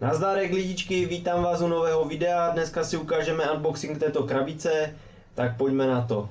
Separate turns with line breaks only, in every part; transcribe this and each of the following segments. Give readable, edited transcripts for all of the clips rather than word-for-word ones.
Nazdárek lidičky, vítám vás u nového videa. Dneska si ukážeme unboxing této krabice, tak pojďme na to.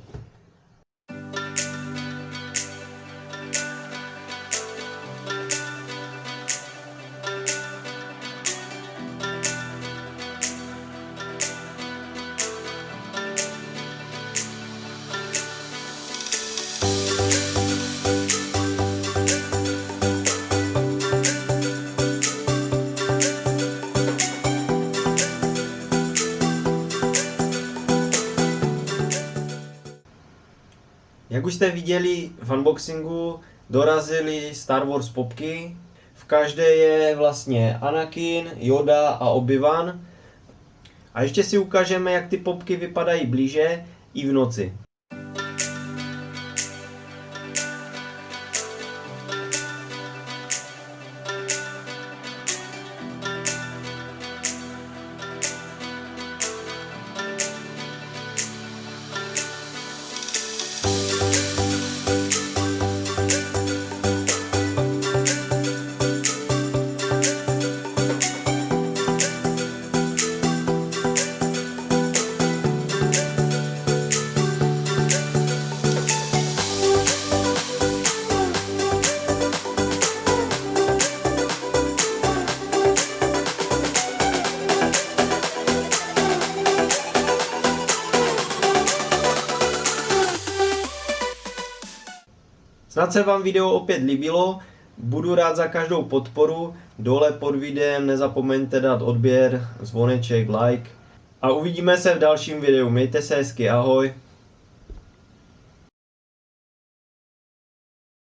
Jak už jste viděli v unboxingu, dorazily Star Wars popky. V každé je vlastně Anakin, Yoda a Obi-Wan. A ještě si ukážeme, jak ty popky vypadají blíže i v noci. Snad se vám video opět líbilo, budu rád za každou podporu, dole pod videem nezapomeňte dát odběr, zvoneček, like a uvidíme se v dalším videu, mějte se hezky, ahoj.